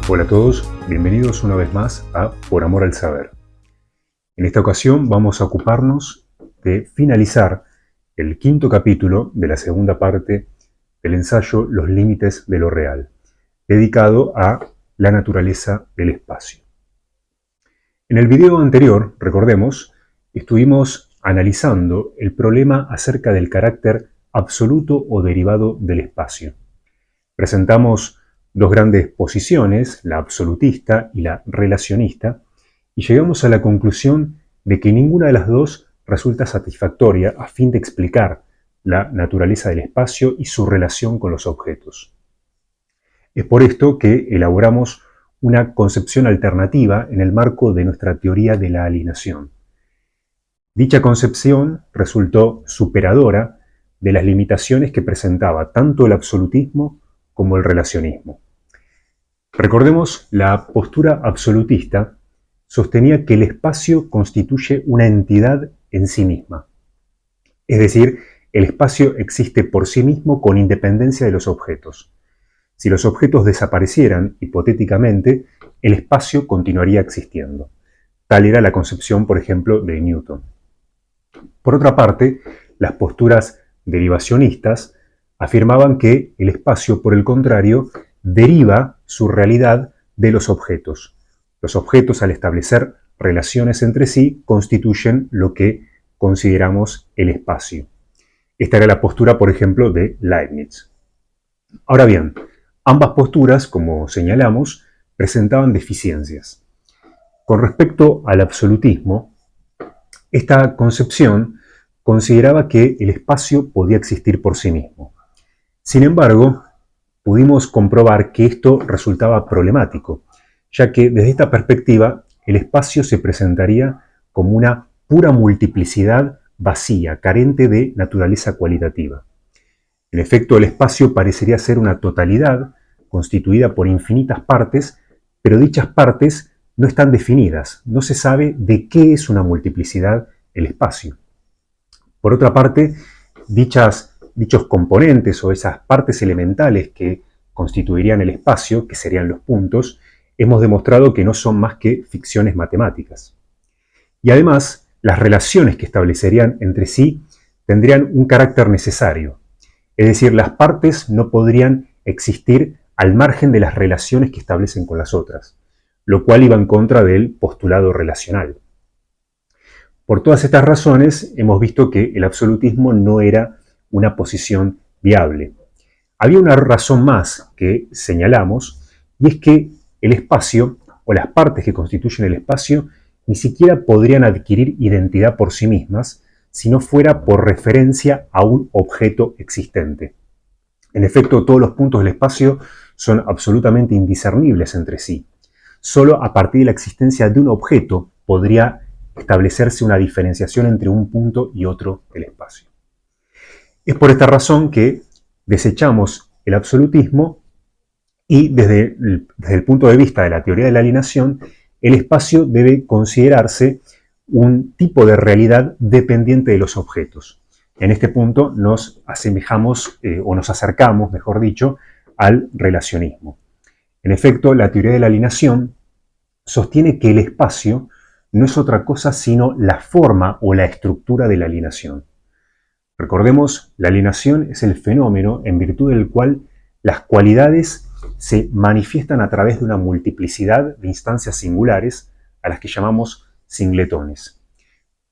Hola a todos, bienvenidos una vez más a Por Amor al Saber. En esta ocasión vamos a ocuparnos de finalizar el quinto capítulo de la segunda parte del ensayo Los límites de lo real, dedicado a la naturaleza del espacio. En el video anterior, recordemos, estuvimos analizando el problema acerca del carácter absoluto o derivado del espacio. Presentamos dos grandes posiciones, la absolutista y la relacionista, y llegamos a la conclusión de que ninguna de las dos resulta satisfactoria a fin de explicar la naturaleza del espacio y su relación con los objetos. Es por esto que elaboramos una concepción alternativa en el marco de nuestra teoría de la alienación. Dicha concepción resultó superadora de las limitaciones que presentaba tanto el absolutismo como el relacionismo. Recordemos, la postura absolutista sostenía que el espacio constituye una entidad en sí misma. Es decir, el espacio existe por sí mismo con independencia de los objetos. Si los objetos desaparecieran, hipotéticamente, el espacio continuaría existiendo. Tal era la concepción, por ejemplo, de Newton. Por otra parte, las posturas derivacionistas afirmaban que el espacio, por el contrario, deriva su realidad de los objetos. Los objetos, al establecer relaciones entre sí, constituyen lo que consideramos el espacio. Esta era la postura, por ejemplo, de Leibniz. Ahora bien, ambas posturas, como señalamos, presentaban deficiencias. Con respecto al absolutismo, esta concepción consideraba que el espacio podía existir por sí mismo. Sin embargo, pudimos comprobar que esto resultaba problemático, ya que desde esta perspectiva el espacio se presentaría como una pura multiplicidad vacía, carente de naturaleza cualitativa. En efecto, el espacio parecería ser una totalidad constituida por infinitas partes, pero dichas partes no están definidas, no se sabe de qué es una multiplicidad el espacio. Por otra parte, dichos componentes o esas partes elementales que constituirían el espacio, que serían los puntos, hemos demostrado que no son más que ficciones matemáticas. Y además, las relaciones que establecerían entre sí tendrían un carácter necesario. Es decir, las partes no podrían existir al margen de las relaciones que establecen con las otras, lo cual iba en contra del postulado relacional. Por todas estas razones, hemos visto que el absolutismo no era una posición viable. Había una razón más que señalamos, y es que el espacio, o las partes que constituyen el espacio, ni siquiera podrían adquirir identidad por sí mismas si no fuera por referencia a un objeto existente. En efecto, todos los puntos del espacio son absolutamente indiscernibles entre sí. Solo a partir de la existencia de un objeto podría establecerse una diferenciación entre un punto y otro del espacio. Es por esta razón que desechamos el absolutismo y desde el punto de vista de la teoría de la alienación, el espacio debe considerarse un tipo de realidad dependiente de los objetos. En este punto nos asemejamos, o nos acercamos, mejor dicho, al relacionismo. En efecto, la teoría de la alienación sostiene que el espacio no es otra cosa sino la forma o la estructura de la alienación. Recordemos, la alienación es el fenómeno en virtud del cual las cualidades se manifiestan a través de una multiplicidad de instancias singulares a las que llamamos singletones.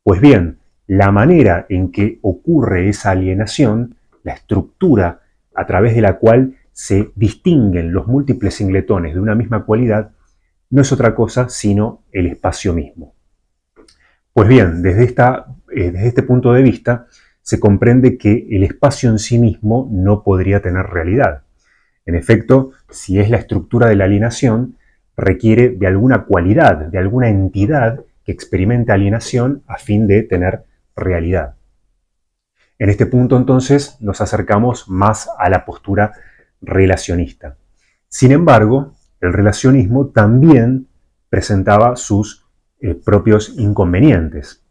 Pues bien, la manera en que ocurre esa alienación, la estructura a través de la cual se distinguen los múltiples singletones de una misma cualidad, no es otra cosa sino el espacio mismo. Pues bien, desde este punto de vista, se comprende que el espacio en sí mismo no podría tener realidad. En efecto, si es la estructura de la alienación, requiere de alguna cualidad, de alguna entidad que experimente alienación a fin de tener realidad. En este punto entonces nos acercamos más a la postura relacionista. Sin embargo, el relacionismo también presentaba sus propios inconvenientes.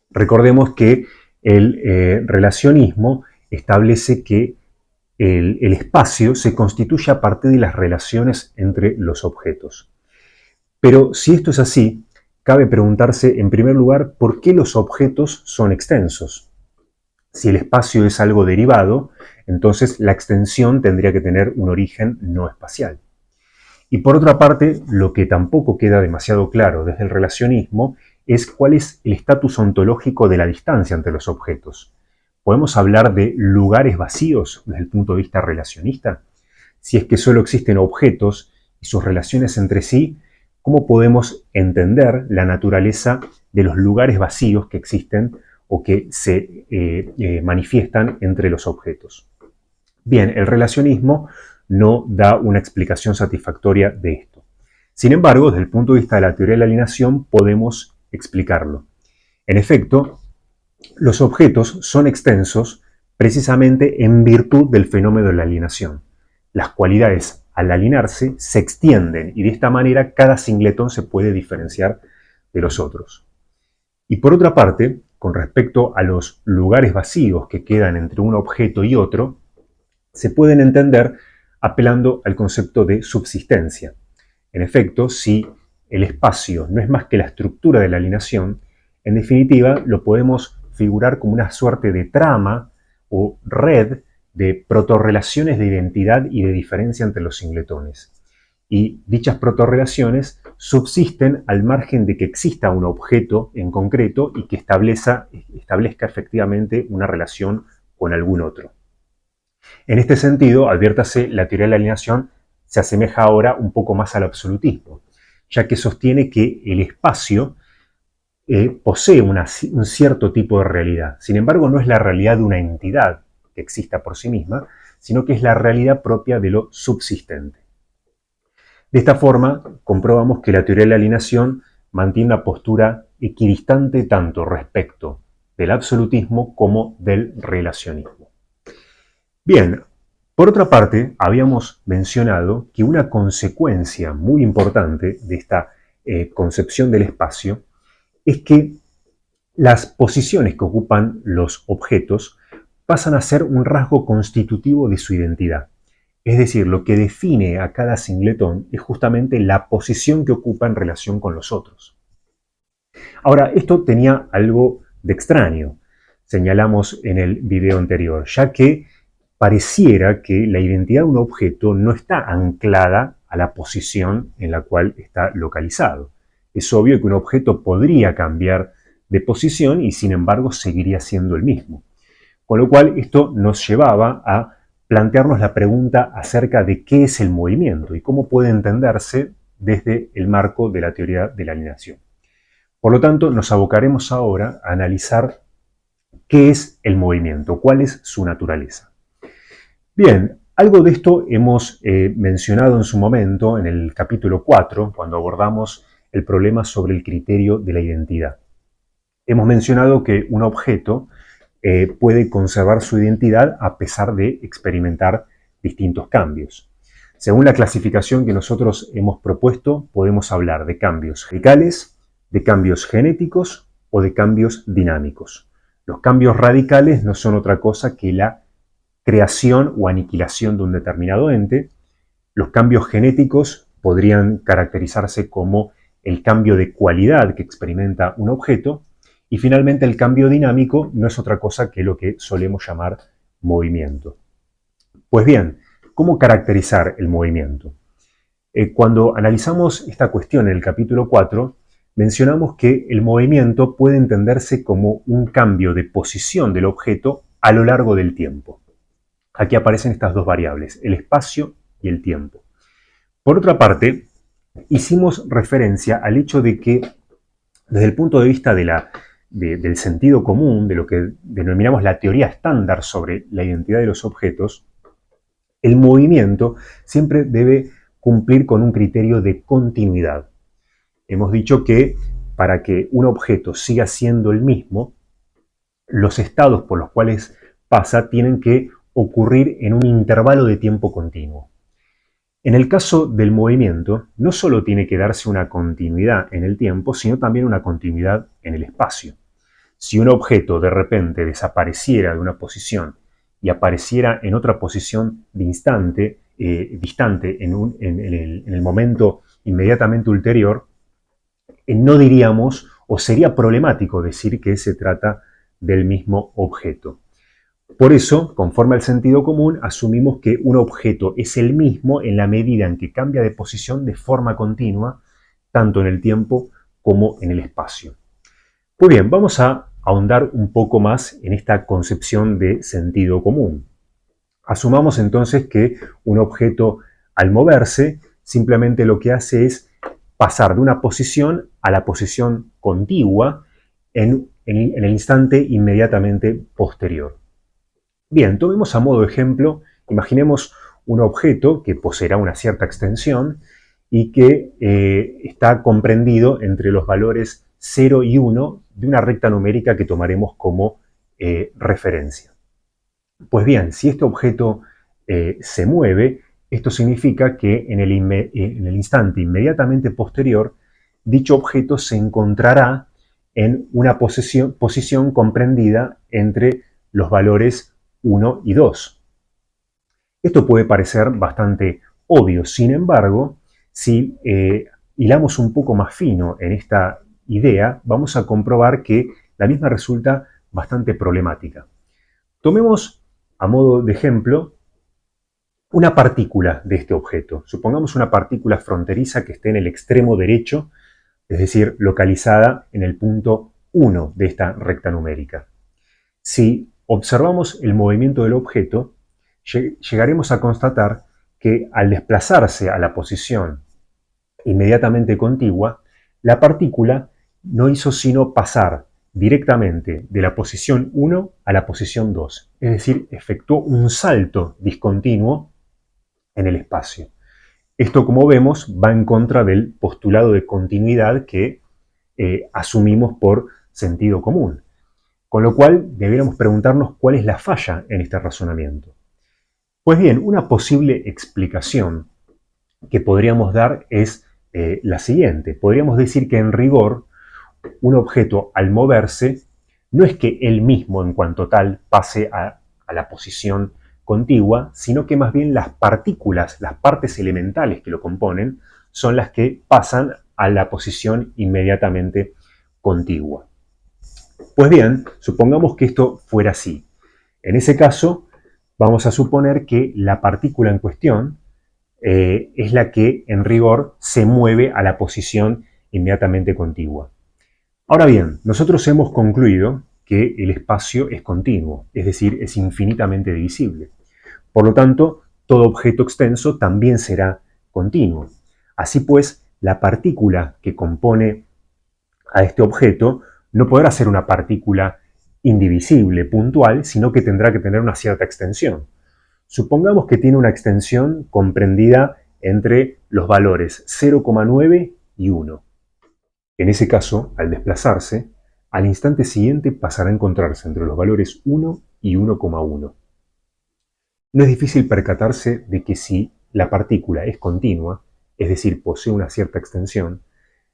Recordemos que el relacionismo establece que el espacio se constituye a partir de las relaciones entre los objetos. Pero si esto es así, cabe preguntarse en primer lugar por qué los objetos son extensos. Si el espacio es algo derivado, entonces la extensión tendría que tener un origen no espacial. Y por otra parte, lo que tampoco queda demasiado claro desde el relacionismo es cuál es el estatus ontológico de la distancia entre los objetos. ¿Podemos hablar de lugares vacíos desde el punto de vista relacionista? Si es que solo existen objetos y sus relaciones entre sí, ¿cómo podemos entender la naturaleza de los lugares vacíos que existen o que se manifiestan entre los objetos? Bien, el relacionismo no da una explicación satisfactoria de esto. Sin embargo, desde el punto de vista de la teoría de la alienación, podemos explicarlo. En efecto, los objetos son extensos precisamente en virtud del fenómeno de la alienación. Las cualidades, al alienarse, se extienden y de esta manera cada singletón se puede diferenciar de los otros. Y por otra parte, con respecto a los lugares vacíos que quedan entre un objeto y otro, se pueden entender apelando al concepto de subsistencia. En efecto, si el espacio no es más que la estructura de la alienación, en definitiva lo podemos figurar como una suerte de trama o red de protorrelaciones de identidad y de diferencia entre los singletones. Y dichas protorrelaciones subsisten al margen de que exista un objeto en concreto y que establezca efectivamente una relación con algún otro. En este sentido, adviértase, la teoría de la alienación se asemeja ahora un poco más al absolutismo, ya que sostiene que el espacio posee un cierto tipo de realidad. Sin embargo, no es la realidad de una entidad que exista por sí misma, sino que es la realidad propia de lo subsistente. De esta forma, comprobamos que la teoría de la alienación mantiene una postura equidistante tanto respecto del absolutismo como del relacionismo. Bien, por otra parte, habíamos mencionado que una consecuencia muy importante de esta concepción del espacio es que las posiciones que ocupan los objetos pasan a ser un rasgo constitutivo de su identidad. Es decir, lo que define a cada singletón es justamente la posición que ocupa en relación con los otros. Ahora, esto tenía algo de extraño, señalamos en el video anterior, ya que pareciera que la identidad de un objeto no está anclada a la posición en la cual está localizado. Es obvio que un objeto podría cambiar de posición y sin embargo seguiría siendo el mismo. Con lo cual esto nos llevaba a plantearnos la pregunta acerca de qué es el movimiento y cómo puede entenderse desde el marco de la teoría de la alienación. Por lo tanto, nos abocaremos ahora a analizar qué es el movimiento, cuál es su naturaleza. Bien, algo de esto hemos mencionado en su momento en el capítulo 4, cuando abordamos el problema sobre el criterio de la identidad. Hemos mencionado que un objeto puede conservar su identidad a pesar de experimentar distintos cambios. Según la clasificación que nosotros hemos propuesto, podemos hablar de cambios radicales, de cambios genéticos o de cambios dinámicos. Los cambios radicales no son otra cosa que la creación o aniquilación de un determinado ente. Los cambios genéticos podrían caracterizarse como el cambio de cualidad que experimenta un objeto, y finalmente el cambio dinámico no es otra cosa que lo que solemos llamar movimiento. Pues bien, ¿cómo caracterizar el movimiento? Cuando analizamos esta cuestión en el capítulo 4, mencionamos que el movimiento puede entenderse como un cambio de posición del objeto a lo largo del tiempo. Aquí aparecen estas dos variables, el espacio y el tiempo. Por otra parte, hicimos referencia al hecho de que, desde el punto de vista del sentido común, de lo que denominamos la teoría estándar sobre la identidad de los objetos, el movimiento siempre debe cumplir con un criterio de continuidad. Hemos dicho que para que un objeto siga siendo el mismo, los estados por los cuales pasa tienen que ocurrir en un intervalo de tiempo continuo. En el caso del movimiento, no solo tiene que darse una continuidad en el tiempo, sino también una continuidad en el espacio. Si un objeto de repente desapareciera de una posición y apareciera en otra posición distante en el momento inmediatamente ulterior, no diríamos o sería problemático decir que se trata del mismo objeto. Por eso, conforme al sentido común, asumimos que un objeto es el mismo en la medida en que cambia de posición de forma continua, tanto en el tiempo como en el espacio. Pues bien, vamos a ahondar un poco más en esta concepción de sentido común. Asumamos entonces que un objeto, al moverse, simplemente lo que hace es pasar de una posición a la posición contigua en el instante inmediatamente posterior. Bien, tomemos a modo de ejemplo, imaginemos un objeto que poseerá una cierta extensión y que está comprendido entre los valores 0 y 1 de una recta numérica que tomaremos como referencia. Pues bien, si este objeto se mueve, esto significa que en el instante inmediatamente posterior, dicho objeto se encontrará en una posición comprendida entre los valores 1 y 2. Esto puede parecer bastante obvio, sin embargo, si hilamos un poco más fino en esta idea, vamos a comprobar que la misma resulta bastante problemática. Tomemos a modo de ejemplo una partícula de este objeto. Supongamos una partícula fronteriza que esté en el extremo derecho, es decir, localizada en el punto 1 de esta recta numérica. Si observamos el movimiento del objeto, llegaremos a constatar que al desplazarse a la posición inmediatamente contigua, la partícula no hizo sino pasar directamente de la posición 1 a la posición 2, es decir, efectuó un salto discontinuo en el espacio. Esto, como vemos, va en contra del postulado de continuidad que asumimos por sentido común. Con lo cual, deberíamos preguntarnos cuál es la falla en este razonamiento. Pues bien, una posible explicación que podríamos dar es la siguiente. Podríamos decir que en rigor, un objeto al moverse no es que él mismo en cuanto tal pase a la posición contigua, sino que más bien las partículas, las partes elementales que lo componen, son las que pasan a la posición inmediatamente contigua. Pues bien, supongamos que esto fuera así. En ese caso, vamos a suponer que la partícula en cuestión es la que en rigor se mueve a la posición inmediatamente contigua. Ahora bien, nosotros hemos concluido que el espacio es continuo, es decir, es infinitamente divisible. Por lo tanto, todo objeto extenso también será continuo. Así pues, la partícula que compone a este objeto no podrá ser una partícula indivisible, puntual, sino que tendrá que tener una cierta extensión. Supongamos que tiene una extensión comprendida entre los valores 0,9 y 1. En ese caso, al desplazarse, al instante siguiente pasará a encontrarse entre los valores 1 y 1,1. No es difícil percatarse de que si la partícula es continua, es decir, posee una cierta extensión,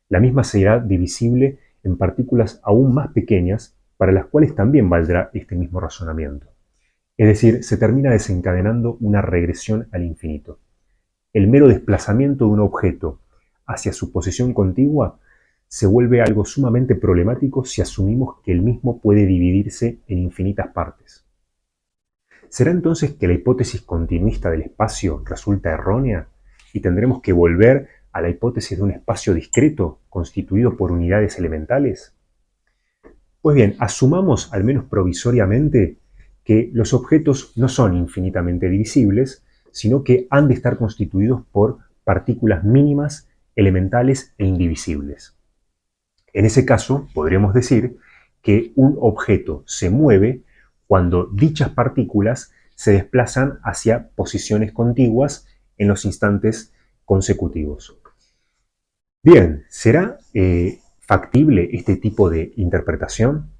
la misma será divisible en partículas aún más pequeñas para las cuales también valdrá este mismo razonamiento. Es decir, se termina desencadenando una regresión al infinito. El mero desplazamiento de un objeto hacia su posición contigua se vuelve algo sumamente problemático si asumimos que el mismo puede dividirse en infinitas partes. ¿Será entonces que la hipótesis continuista del espacio resulta errónea y tendremos que volver a la hipótesis de un espacio discreto constituido por unidades elementales? Pues bien, asumamos al menos provisoriamente que los objetos no son infinitamente divisibles, sino que han de estar constituidos por partículas mínimas, elementales e indivisibles. En ese caso, podríamos decir que un objeto se mueve cuando dichas partículas se desplazan hacia posiciones contiguas en los instantes consecutivos. Bien, ¿será factible este tipo de interpretación?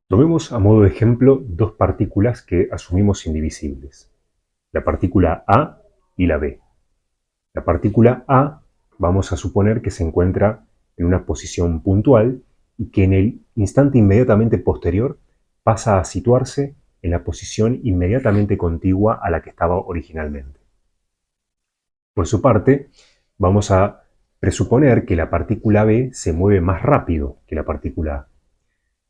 Tomemos a modo de ejemplo dos partículas que asumimos indivisibles, la partícula A y la B. La partícula A vamos a suponer que se encuentra en una posición puntual y que en el instante inmediatamente posterior pasa a situarse en la posición inmediatamente contigua a la que estaba originalmente. Por su parte, vamos a presuponer que la partícula B se mueve más rápido que la partícula A.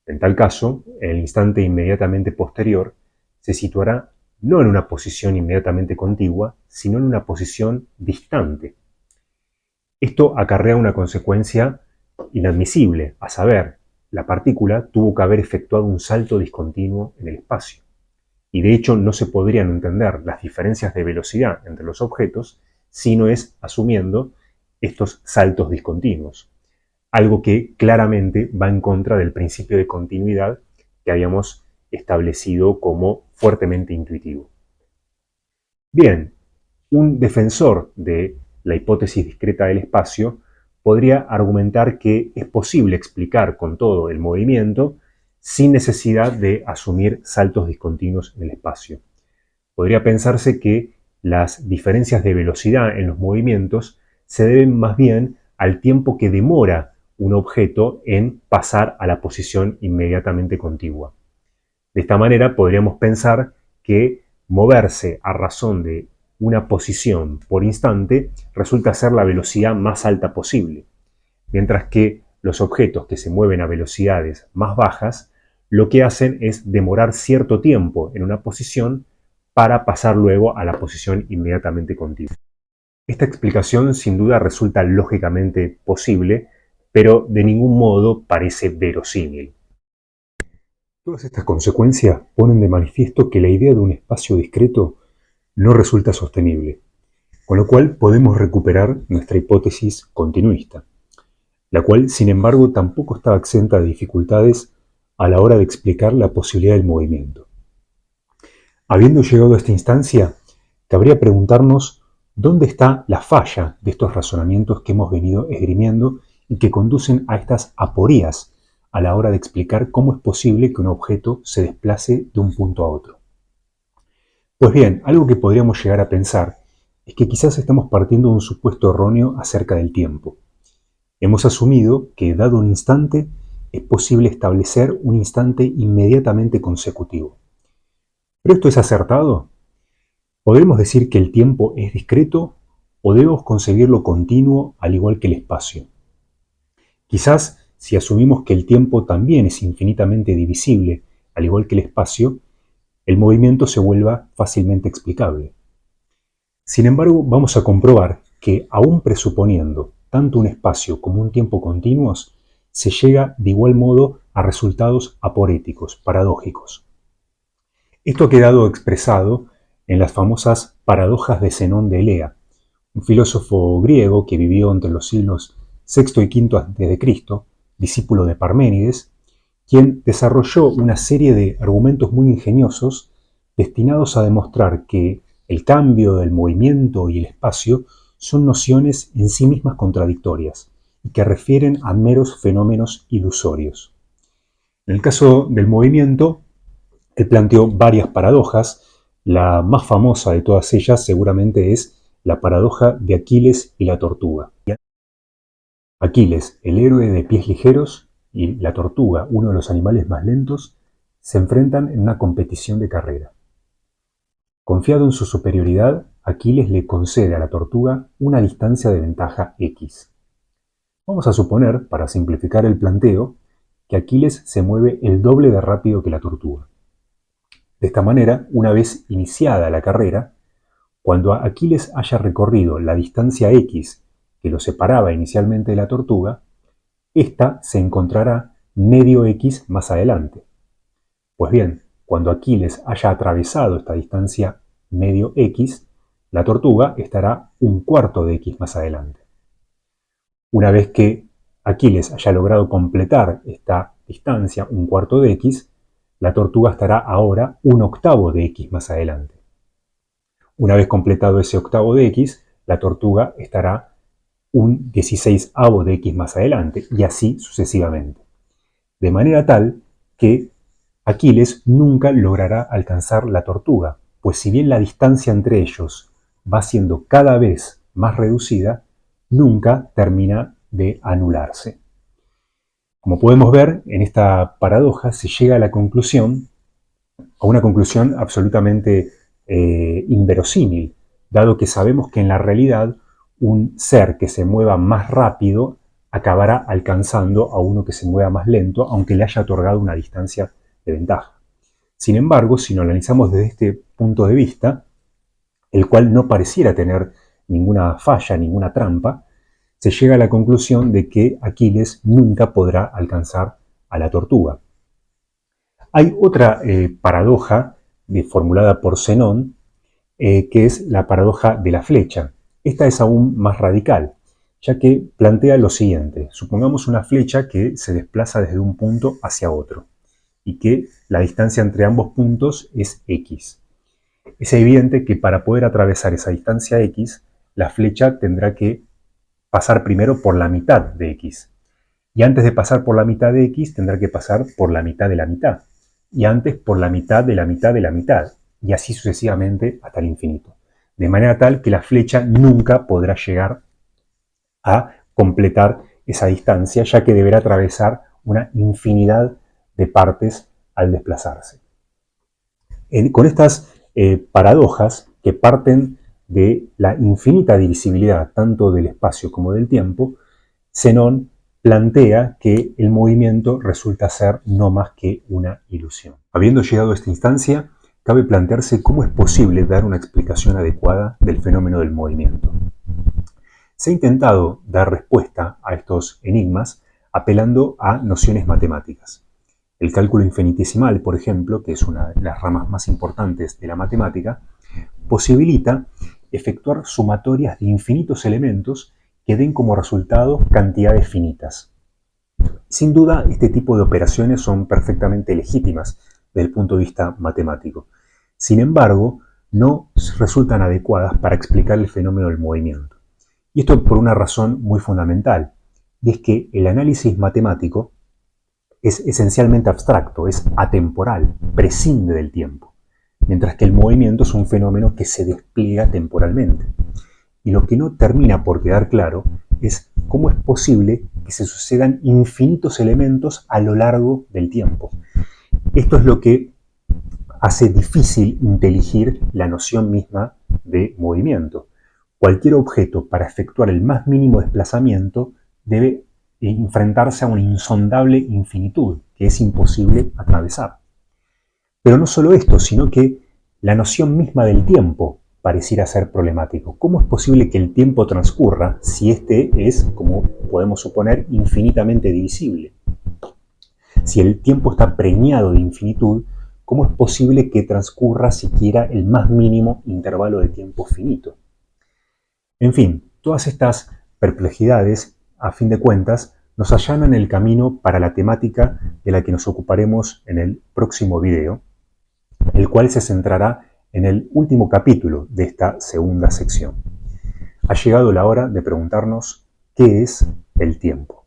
En tal caso, el instante inmediatamente posterior se situará no en una posición inmediatamente contigua, sino en una posición distante. Esto acarrea una consecuencia inadmisible, a saber, la partícula tuvo que haber efectuado un salto discontinuo en el espacio. Y de hecho no se podrían entender las diferencias de velocidad entre los objetos si no es asumiendo estos saltos discontinuos, algo que claramente va en contra del principio de continuidad que habíamos establecido como fuertemente intuitivo. Bien, un defensor de la hipótesis discreta del espacio podría argumentar que es posible explicar con todo el movimiento sin necesidad de asumir saltos discontinuos en el espacio. Podría pensarse que las diferencias de velocidad en los movimientos se deben más bien al tiempo que demora un objeto en pasar a la posición inmediatamente contigua. De esta manera podríamos pensar que moverse a razón de una posición por instante resulta ser la velocidad más alta posible, mientras que los objetos que se mueven a velocidades más bajas lo que hacen es demorar cierto tiempo en una posición para pasar luego a la posición inmediatamente contigua. Esta explicación sin duda resulta lógicamente posible, pero de ningún modo parece verosímil. Todas estas consecuencias ponen de manifiesto que la idea de un espacio discreto no resulta sostenible, con lo cual podemos recuperar nuestra hipótesis continuista, la cual, sin embargo, tampoco estaba exenta de dificultades a la hora de explicar la posibilidad del movimiento. Habiendo llegado a esta instancia, cabría preguntarnos dónde está la falla de estos razonamientos que hemos venido esgrimiendo y que conducen a estas aporías a la hora de explicar cómo es posible que un objeto se desplace de un punto a otro. Pues bien, algo que podríamos llegar a pensar es que quizás estamos partiendo de un supuesto erróneo acerca del tiempo. Hemos asumido que, dado un instante, es posible establecer un instante inmediatamente consecutivo. ¿Pero esto es acertado? ¿Podremos decir que el tiempo es discreto o debemos concebirlo continuo al igual que el espacio? Quizás, si asumimos que el tiempo también es infinitamente divisible al igual que el espacio, el movimiento se vuelva fácilmente explicable. Sin embargo, vamos a comprobar que, aún presuponiendo tanto un espacio como un tiempo continuos, se llega de igual modo a resultados aporéticos, paradójicos. Esto ha quedado expresado en las famosas paradojas de Zenón de Elea, un filósofo griego que vivió entre los siglos VI y V a.C., discípulo de Parménides, quien desarrolló una serie de argumentos muy ingeniosos destinados a demostrar que el cambio, el movimiento y el espacio son nociones en sí mismas contradictorias y que refieren a meros fenómenos ilusorios. En el caso del movimiento, él planteó varias paradojas. La más famosa de todas ellas seguramente es la paradoja de Aquiles y la tortuga. Aquiles, el héroe de pies ligeros, y la tortuga, uno de los animales más lentos, se enfrentan en una competición de carrera. Confiado en su superioridad, Aquiles le concede a la tortuga una distancia de ventaja X. Vamos a suponer, para simplificar el planteo, que Aquiles se mueve el doble de rápido que la tortuga. De esta manera, una vez iniciada la carrera, cuando Aquiles haya recorrido la distancia X que lo separaba inicialmente de la tortuga, ésta se encontrará medio X más adelante. Pues bien, cuando Aquiles haya atravesado esta distancia medio X, la tortuga estará un cuarto de X más adelante. Una vez que Aquiles haya logrado completar esta distancia, un cuarto de X, la tortuga estará ahora un octavo de X más adelante. Una vez completado ese octavo de X, la tortuga estará un 16avo de X más adelante, y así sucesivamente. De manera tal que Aquiles nunca logrará alcanzar la tortuga, pues si bien la distancia entre ellos va siendo cada vez más reducida, nunca termina de anularse. Como podemos ver, en esta paradoja se llega a una conclusión absolutamente inverosímil, dado que sabemos que en la realidad un ser que se mueva más rápido acabará alcanzando a uno que se mueva más lento, aunque le haya otorgado una distancia de ventaja. Sin embargo, si lo analizamos desde este punto de vista, el cual no pareciera tener ninguna falla, ninguna trampa, se llega a la conclusión de que Aquiles nunca podrá alcanzar a la tortuga. Hay otra paradoja formulada por Zenón, que es la paradoja de la flecha. Esta es aún más radical, ya que plantea lo siguiente. Supongamos una flecha que se desplaza desde un punto hacia otro y que la distancia entre ambos puntos es x. Es evidente que para poder atravesar esa distancia x, la flecha tendrá que pasar primero por la mitad de x. Y antes de pasar por la mitad de x, tendrá que pasar por la mitad de la mitad. Y antes por la mitad de la mitad de la mitad. Y así sucesivamente hasta el infinito. De manera tal que la flecha nunca podrá llegar a completar esa distancia, ya que deberá atravesar una infinidad de partes al desplazarse. Con estas paradojas que parten de la infinita divisibilidad tanto del espacio como del tiempo, Zenón plantea que el movimiento resulta ser no más que una ilusión. Habiendo llegado a esta instancia, cabe plantearse cómo es posible dar una explicación adecuada del fenómeno del movimiento. Se ha intentado dar respuesta a estos enigmas apelando a nociones matemáticas. El cálculo infinitesimal, por ejemplo, que es una de las ramas más importantes de la matemática, posibilita efectuar sumatorias de infinitos elementos que den como resultado cantidades finitas. Sin duda, este tipo de operaciones son perfectamente legítimas desde el punto de vista matemático. Sin embargo, no resultan adecuadas para explicar el fenómeno del movimiento. Y esto por una razón muy fundamental, y es que el análisis matemático es esencialmente abstracto, es atemporal, prescinde del tiempo, mientras que el movimiento es un fenómeno que se despliega temporalmente. Y lo que no termina por quedar claro es cómo es posible que se sucedan infinitos elementos a lo largo del tiempo. Esto es lo que hace difícil inteligir la noción misma de movimiento. Cualquier objeto, para efectuar el más mínimo desplazamiento, debe enfrentarse a una insondable infinitud que es imposible atravesar. Pero no solo esto, sino que la noción misma del tiempo pareciera ser problemático. ¿Cómo es posible que el tiempo transcurra si este es, como podemos suponer, infinitamente divisible? Si el tiempo está preñado de infinitud, ¿cómo es posible que transcurra siquiera el más mínimo intervalo de tiempo finito? En fin, todas estas perplejidades, a fin de cuentas, nos allanan el camino para la temática de la que nos ocuparemos en el próximo video, el cual se centrará en el último capítulo de esta segunda sección. Ha llegado la hora de preguntarnos ¿qué es el tiempo?